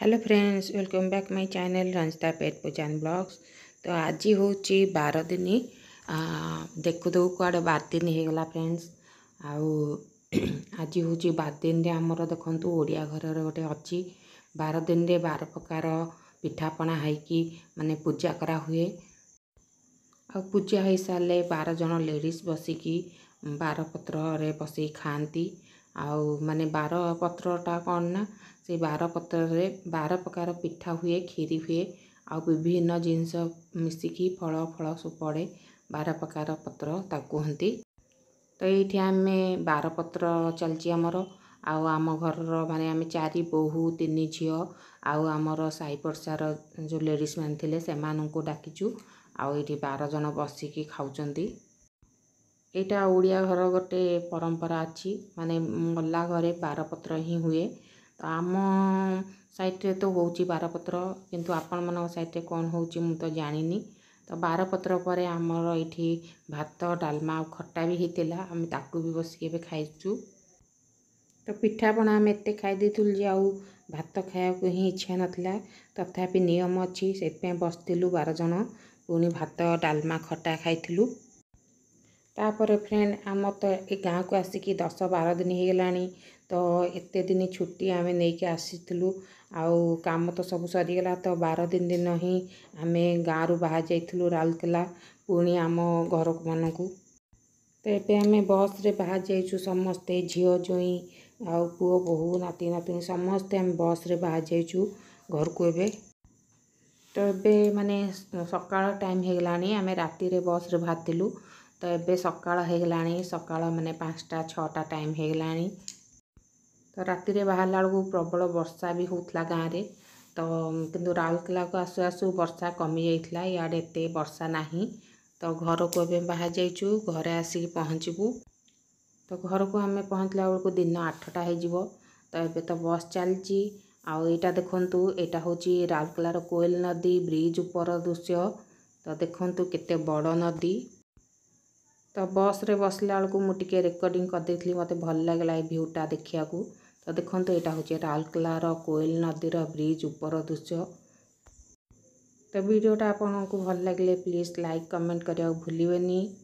Hello friends, welcome back my channel Ranjita पेट पूजन blogs. तो आज हूँ 12 दिन देखु देखु कुआड़े 12 दिन होगला फ्रेंड्स। आउ आज हूँ 12 दिन आमर देखु ओडिया घर गोटे अच्छी 12 दिन 12 प्रकार पिठापଣା होइकी माने पूजा करा हुए। आ पूजा हो सारे 12 जन लेडीज बसिकी 12 पत्र रे बसई खाती। आउ माने 12 पत्रटा कौन ना से 12 पत्र रे 12 प्रकार पिठा हुए, खीरी हुए, आ विभिन्न जिनस मिसिकी फल फल सब पड़े 12 प्रकार पत्र ताकू कहती। तो ये आम 12 पत्र चलची आमर आम घर माने आम 4 बोहू 3 झील आमर साई पड़सार जो लेडीज मैंने थे से डाकिचु। आउ ये 12 जन बसिकी खाऊंट। एटा ओडिया घर गोटे परंपरा अच्छी माने मल्ला घरे 12 पत्र ही हुए। तो आम साइट्रे तो हूँ 12 पत्र, किंतु आपण मन साइट्रे कौन हो तो जानी। तो 12 पत्र पर आमर ये भात डालमा खट्टा भी होता आम ताकू भी बसिक खाइचु। तो पिठापଣା आम एत खाई आउ भात खाया ही इच्छा नाला, तथापि नियम अच्छी से बसलु 12 जन पुणी भात डालमा खट्टा खाइलु। तापर फ्रेंड आम तो ये गाँव को आसिकी 10-12 दिन हो गला। तो एत दिन छुट्टी आम नहीं आसीलु आउ काम तो सब सरीगला। तो 12 दिन ही आम गाँव बाहर जाइलु राउरकेला पुणी आम घर मानू। तो ये आम बस रे बाहर जाइचु समस्ते झील जोई आउ पुओ बोहू नाती नातुणी समस्ते आम बस रे बाहर जाइचु घर को एबे। तो ये माने सकाळ टाइम हो गला आम राति रे बस रे बाहर। तो ये सकाळ हो गला सकाळ माने 5टा-6टा टाइम हो गला। तो राति रे बाहरला बेलू प्रबल वर्षा भी होता गाँव में। तो किंतु राउरकेला को आसु आसु वर्षा कमी जाइए, इे एत वर्षा नहीं। तो घर को एबे बाहर जाइचु घरे आसिक पहुँचबू। तो घर को आम पहुँचला बेलू दिन 8टा हो। तो ये तो बस चलची आईटा देखु यहाँ हूँ राउरकेलार कोयल नदी ब्रिज उपर दृश्य। तो देखु केते बड़ नदी। तो बस रे बसला बेलू मुझे रेकर्डिंग करदे मत भल लगे भ्यूटा देखा। तो देखो यहाँ हूँ राउरकेलार कोयल नदीर ब्रिज उपर दृश्य। तो वीडियोटा आपको भल लगे प्लीज़ लाइक कमेंट करने भूलें।